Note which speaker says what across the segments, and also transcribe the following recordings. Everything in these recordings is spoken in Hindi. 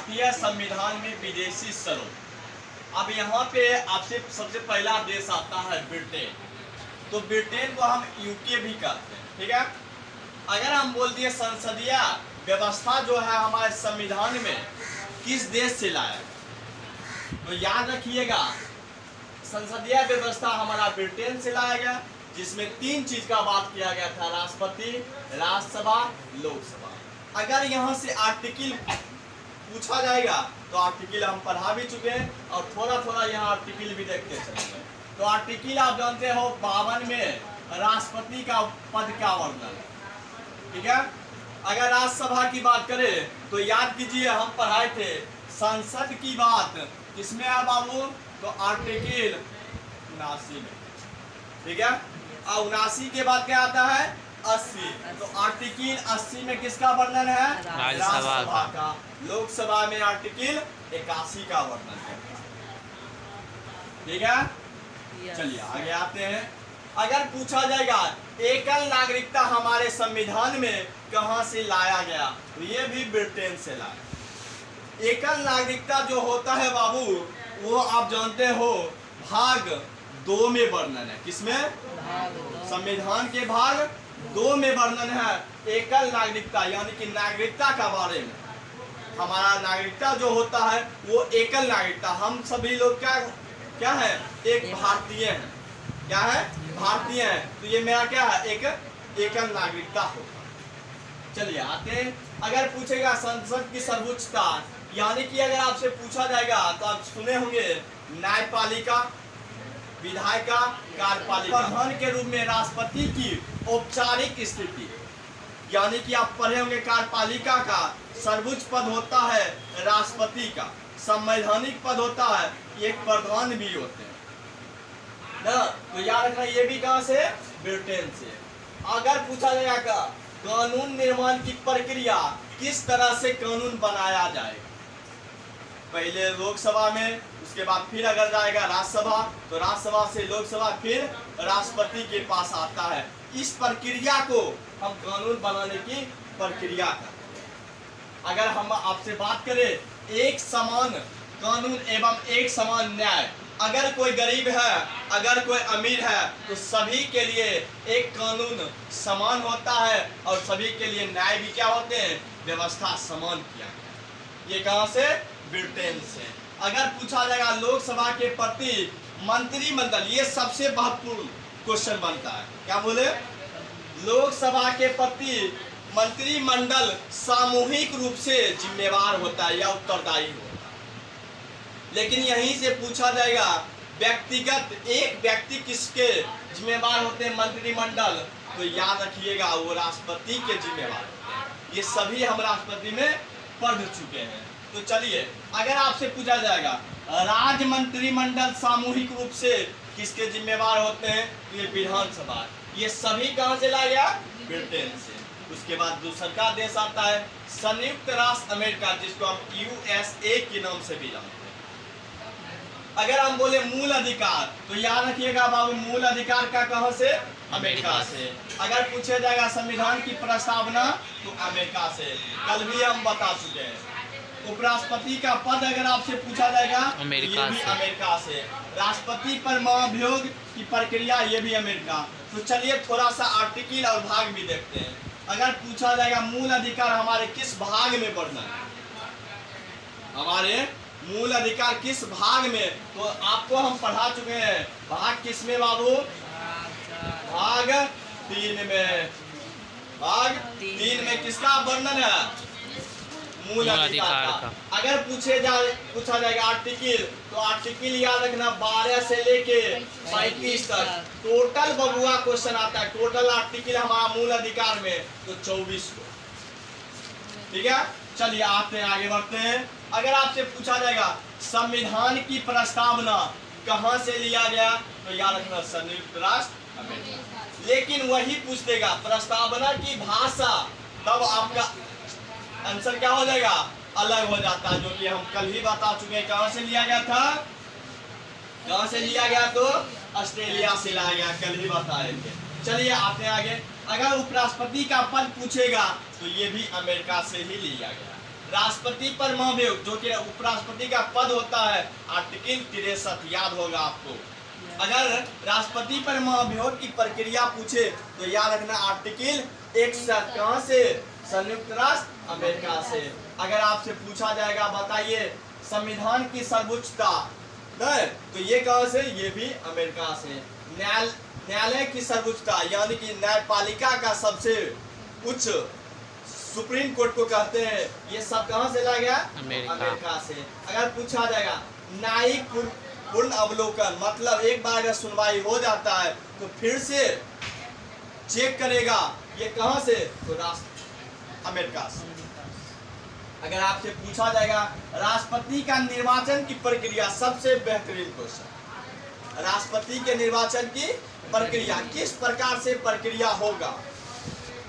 Speaker 1: भारतीय संविधान में विदेशी स्वरूप। अब यहाँ पे आपसे सबसे पहला देश आता है ब्रिटेन। तो ब्रिटेन को हम यूके भी कहते हैं, ठीक है। अगर हम बोल दिए संसदीय व्यवस्था जो है हमारे संविधान में किस देश से लाया, तो याद रखिएगा संसदीय व्यवस्था हमारा ब्रिटेन से लाया गया, जिसमें 3 चीज का बात किया गया था, राष्ट्रपति, राज्यसभा, लोकसभा। अगर यहाँ से आर्टिकल पूछा जाएगा तो आर्टिकल हम पढ़ा भी चुके हैं और थोड़ा थोड़ा यहाँ आर्टिकल भी देखते चलेंगे। तो आर्टिकल आप जानते हो 52 में राष्ट्रपति का पद का वर्णन, ठीक है। अगर राज्यसभा की बात करें तो याद कीजिए हम पढ़ाए थे संसद की बात किसमें है बाबू, तो आर्टिकल 79 में, ठीक है। और 79 के बाद क्या आता है 80, तो आर्टिकल 80 में किसका वर्णन है, राज्यसभा का। लोकसभा में आर्टिकल 81 का वर्णन है, ठीक है। चलिए आगे आते हैं। अगर पूछा जाएगा एकल नागरिकता हमारे संविधान में कहां से लाया गया, तो ये भी ब्रिटेन से लाया। एकल नागरिकता जो होता है बाबू वो आप जानते हो भाग 2 में वर्णन है, किसमें, संविधान के भाग 2 में वर्णन है एकल नागरिकता, यानी कि नागरिकता का बारे में। हमारा नागरिकता जो होता है वो एकल नागरिकता, हम सभी लोग क्या है, एक भारतीय है, क्या है, भारतीय है। तो ये मेरा क्या है, एक एकल नागरिकता होगा। चलिए आते हैं। अगर पूछेगा संसद की सर्वोच्चता, यानी कि अगर आपसे पूछा जाएगा तो आप सुने होंगे न्यायपालिका, विधायिका, कार्यपालिका। प्रधान के रूप में राष्ट्रपति की औपचारिक स्थिति, यानी कि आप पढ़े होंगे कार्यपालिका का सर्वोच्च पद होता है राष्ट्रपति का, संवैधानिक पद होता है एक प्रधान भी होते हैं ना। तो याद रखना ये भी कहां से, ब्रिटेन से। अगर पूछा जाएगा कानून निर्माण की प्रक्रिया किस तरह से कानून बनाया जाएगा, पहले लोकसभा में, उसके बाद फिर अगर जाएगा राज्यसभा, तो राज्यसभा से लोकसभा फिर राष्ट्रपति के पास आता है। इस प्रक्रिया को हम कानून बनाने की प्रक्रिया करते हैं। अगर हम आपसे बात करें एक समान कानून एवं एक समान न्याय, अगर कोई गरीब है अगर कोई अमीर है तो सभी के लिए एक कानून समान होता है और सभी के लिए न्याय भी क्या होते हैं, व्यवस्था समान किया गया। ये कहां से, ब्रिटेन से। अगर पूछा जाएगा लोकसभा के प्रति मंत्रिमंडल, ये सबसे महत्वपूर्ण क्वेश्चन बनता है, क्या बोले, लोकसभा के प्रति मंत्रिमंडल सामूहिक रूप से जिम्मेवार होता है या उत्तरदायी होता है। लेकिन यहीं से पूछा जाएगा व्यक्तिगत एक व्यक्ति किसके जिम्मेवार होते हैं मंत्रिमंडल, तो याद रखिएगा वो राष्ट्रपति के जिम्मेवार होते हैं। ये सभी हम राष्ट्रपति में पढ़ चुके हैं। तो चलिए अगर आपसे पूछा जाएगा राज्य मंत्रिमंडल सामूहिक रूप से किसके जिम्मेवार होते हैं, तो ये विधानसभा, ये सभी कहां से लाया गया, ब्रिटेन से। उसके बाद दूसरा देश आता है संयुक्त राष्ट्र अमेरिका, जिसको हम USA के नाम से भी जानते हैं। अगर हम बोले मूल अधिकार, तो याद रखिएगा बाबू मूल अधिकार का कहां से, अमेरिका से। अगर पूछा जाएगा संविधान की प्रस्तावना, तो अमेरिका से, कल भी हम बता चुके हैं। उपराष्ट्रपति का पद अगर आपसे पूछा जाएगा
Speaker 2: अमेरिका
Speaker 1: ये भी
Speaker 2: से।
Speaker 1: अमेरिका से। राष्ट्रपति पर महाभियोग की प्रक्रिया, ये भी अमेरिका। तो चलिए थोड़ा सा आर्टिकल और भाग भी देखते हैं। अगर पूछा जाएगा मूल अधिकार हमारे किस भाग में वर्णन है, हमारे मूल अधिकार किस भाग में, तो आपको हम पढ़ा चुके हैं भाग किस में बाबू, भाग 3 में। भाग 3 में किसका वर्णन है, मूल अधिकार का। अगर पूछा जाएगा आर्टिकल, तो आर्टिकल याद रखना 12 से लेके 35 तक टोटल बबुआ क्वेश्चन आता है। टोटल आर्टिकल हमारा मूल अधिकार में तो 24 को, ठीक है। चलिए आते हैं, आगे बढ़ते हैं। अगर आपसे पूछा जाएगा संविधान की प्रस्तावना कहां से लिया गया, तो याद रखना संयुक्त राष्ट्र अमेरिका। लेकिन वही पूछ देगा प्रस्तावना की भाषा, तब आपका आंसर क्या हो जाएगा, अलग हो जाता है, जो कि हम कल ही बता चुके हैं। कहां से लिया गया था, कहां से लिया गया, तो ऑस्ट्रेलिया से लाया गया, कल ही बताए थे। चलिए आते हैं आगे। अगर उपराष्ट्रपति का पद पूछेगा तो ये भी अमेरिका से ही लिया गया। राष्ट्रपति पर महाभियोग जो कि उपराष्ट्रपति का पद होता है, आर्टिकल 63 याद होगा आपको। अगर राष्ट्रपति पर महाभियोग की प्रक्रिया पूछे तो याद रखना आर्टिकल 61। कहां से? संयुक्त राष्ट्र अमेरिका से। अगर आपसे पूछा जाएगा बताइए संविधान की सर्वोच्चता, तो ये कहां से? ये भी अमेरिका से। न्यायालय की सर्वोच्चता यानी कि न्यायपालिका का सबसे उच्च सुप्रीम कोर्ट को कहते हैं, ये सब कहां से लाया गया? अमेरिका से। अगर पूछा जाएगा न्यायिक पूर्ण अवलोकन, मतलब एक बार अगर सुनवाई हो जाता है तो फिर से चेक करेगा, ये कहां से? तो राष्ट्र अमेरिका से। अगर आपसे पूछा जाएगा राष्ट्रपति का निर्वाचन की प्रक्रिया, सबसे बेहतरीन क्वेश्चन, राष्ट्रपति के निर्वाचन की प्रक्रिया किस प्रकार से प्रक्रिया होगा,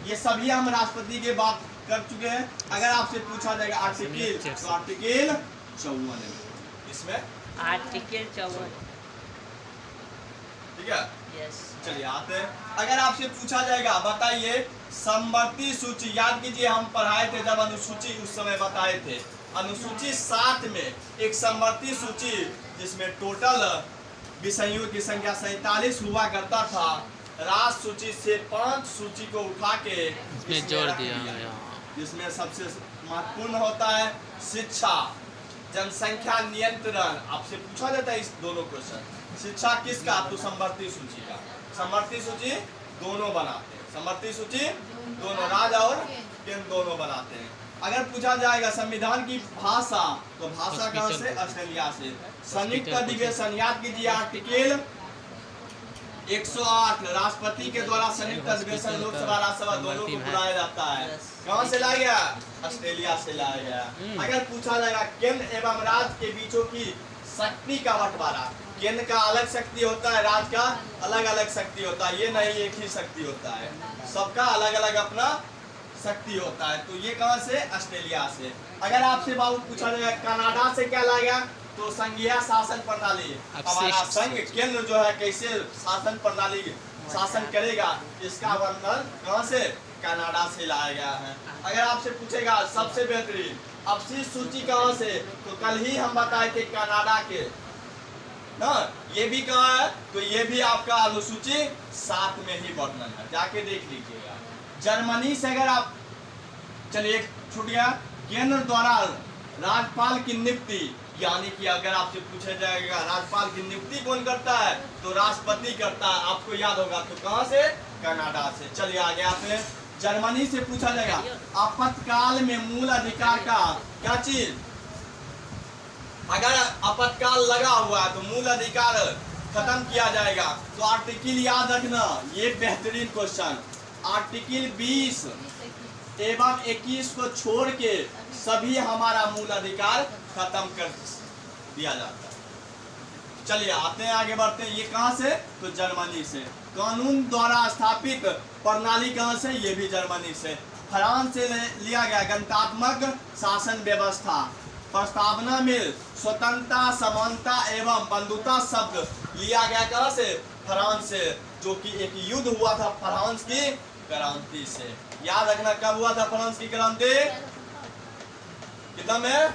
Speaker 1: ये सभी हम राष्ट्रपति के बात कर चुके हैं। अगर आपसे पूछा जाएगा आर्टिकल, तो आर्टिकल 54 इसमें
Speaker 2: आर्टिकल 54,
Speaker 1: ठीक है।
Speaker 2: यस।
Speaker 1: चलिए आते हैं। अगर आपसे पूछा जाएगा बताइए समवर्ती सूची, याद कीजिए हम पढ़ाए थे जब अनुसूची उस समय बताए थे, अनुसूची 7 में एक समवर्ती सूची जिसमें टोटल विषयों की संख्या 47 हुआ करता था, राष्ट्र सूची से 5 सूची को उठा के
Speaker 3: इसमें जोड़ दिया गया,
Speaker 1: जिसमें सबसे महत्वपूर्ण होता है शिक्षा, जनसंख्या नियंत्रण। आपसे पूछा जाता है इस दोनों क्वेश्चन, शिक्षा किसका? तो समवर्ती सूची का। समवर्ती सूची दोनों बनाते हैं, समवर्ती सूची दोनों, राज्य और केंद्र दोनों बनाते हैं। अगर पूछा जाएगा संविधान की भाषा, तो भाषा कहां से? ऑस्ट्रेलिया से। संयुक्त अधिवेशन, याद कीजिए आर्टिकल 108, राष्ट्रपति के द्वारा संयुक्त अधिवेशन लोकसभा राज्यसभा दोनों को बुलाया जाता है, कहां से लाया गया? ऑस्ट्रेलिया से लाया गया। अगर पूछा जाएगा केंद्र एवं राज्य के बीचों की शक्ति का बंटवारा, केंद्र का अलग शक्ति होता है, राज्य का अलग अलग शक्ति होता है, ये नहीं एक ही शक्ति होता है, सबका अलग अलग अपना शक्ति होता है, तो ये कहां से? ऑस्ट्रेलिया से। अगर आपसे बाबू पूछा जाएगा कनाडा से क्या लाया गया, तो संघीय शासन प्रणाली, हमारा संघ केंद्र जो है कैसे शासन प्रणाली शासन करेगा, इसका वर्णन कहां से? कनाडा से लाया गया है। अगर आपसे पूछेगा सबसे बेहतरीन अपशिष्ट सूची कहां से, तो कल ही हम बताए थे कनाडा के ना, ये भी कहाँ है? तो ये भी आपका अनुसूची 7 में ही वर्णन है, जाके देख लीजिएगा। जर्मनी से अगर आप, चलिए छूट गया, केंद्र द्वारा राज्यपाल की नियुक्ति, यानी कि अगर आपसे पूछा जाएगा राज्यपाल की नियुक्ति कौन करता है, तो राष्ट्रपति करता है, आपको याद होगा, तो कहां से? कनाडा से। चलिए आगे आते हैं। जर्मनी से पूछा जाएगा आपातकाल में मूल अधिकार का क्या चीज, अगर आपातकाल लगा हुआ है तो मूल अधिकार खत्म किया जाएगा, तो आर्टिकल याद रखना, ये बेहतरीन क्वेश्चन, आर्टिकल 20 एवं 21 को छोड़ के सभी हमारा मूल अधिकार खत्म कर दिया जाता है। चलिए आते हैं, आगे बढ़ते हैं। ये कहां से? तो जर्मनी से। कानून द्वारा स्थापित प्रणाली कहां से? ये भी जर्मनी से। फ्रांस से लिया गया गणतात्मक शासन व्यवस्था, प्रस्तावना में स्वतंत्रता, समानता एवं बंधुता शब्द लिया गया कहां से? फ्रांस से, जो कि एक युद्ध हुआ था फ्रांस की क्रांति से। याद रखना कब हुआ था फ्रांस की क्रांति, कितना में?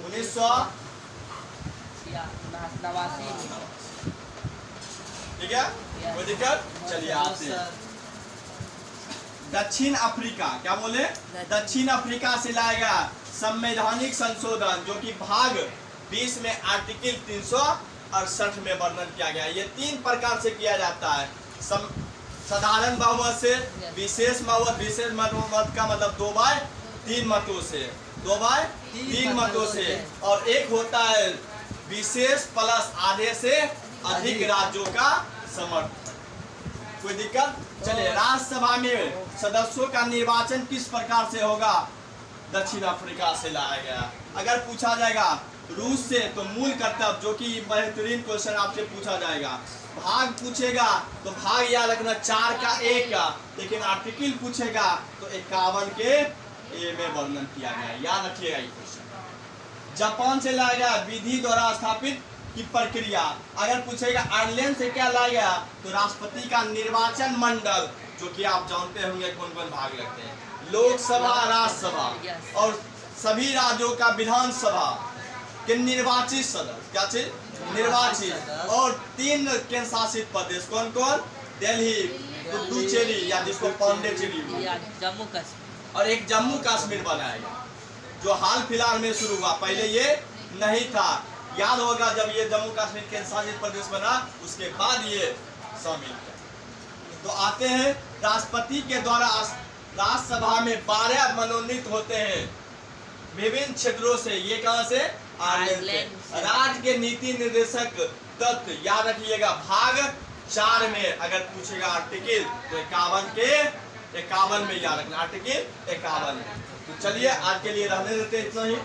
Speaker 2: 1989।
Speaker 1: ठीक है, कोई दिक्कत? चलिए आते हैं। दक्षिण अफ्रीका, क्या बोले? दक्षिण अफ्रीका से लाया गया संवैधानिक संशोधन, जो कि भाग 20 में आर्टिकल 368 में वर्णन किया गया। ये 3 प्रकार से किया जाता है, साधारण बहुमत से, विशेष बहुमत, विशेष बहुमत का मतलब 2/3 मतों से, 2/3 मतों से, और एक होता है विशेष प्लस आधे से अधिक राज्यों का समर्थन। कोई दिक्कत? चलिए, राज्यसभा में सदस्यों का निर्वाचन किस प्रकार से होगा? दक्षिण अफ्रीका से लाया गया। अगर पूछा जाएगा रूस से, तो मूल कर्तव्य, जो कि बेहतरीन क्वेश्चन आपसे पूछा जाएगा। भाग पूछेगा तो भाग याद रखना 4 का 1 का, लेकिन आर्टिकल पूछेगा तो 51 के ए में वर्णन किया गया, याद रखिएगा ये क्वेश्चन। जापान से लाया गया विधि द्वारा स्थापित की प्रक्रिया। अगर पूछेगा आयरलैंड से क्या लाया गया, तो राष्ट्रपति का निर्वाचन मंडल, जो कि आप जानते होंगे कौन कौन भाग लेते हैं, लोकसभा, राज्यसभा और सभी राज्यों का विधानसभा के निर्वाचित सदस्य, क्या चीज निर्वाचित, और 3 केंद्र शासित प्रदेश, कौन कौन? दिल्ली, पुडुचेरी या जिसको पांडिचेरी,
Speaker 2: जम्मू कश्मीर,
Speaker 1: और एक जम्मू कश्मीर बनाएगा जो हाल फिलहाल में शुरू हुआ, पहले ये नहीं था। याद होगा जब ये जम्मू कश्मीर केंद्र शासित प्रदेश बना उसके बाद ये शामिल है। तो आते हैं राष्ट्रपति के द्वारा राज्यसभा में 12 मनोनीत होते हैं विभिन्न क्षेत्रों से। ये कहां से? आयरलैंड से। राज्य के नीति निर्देशक तत्व याद रखिएगा भाग 4 में अगर पूछेगा आर्टिकल तो 51 में याद रखना, आर्टिकल 51 में। तो चलिए आज के लिए रहने देते इतना ही।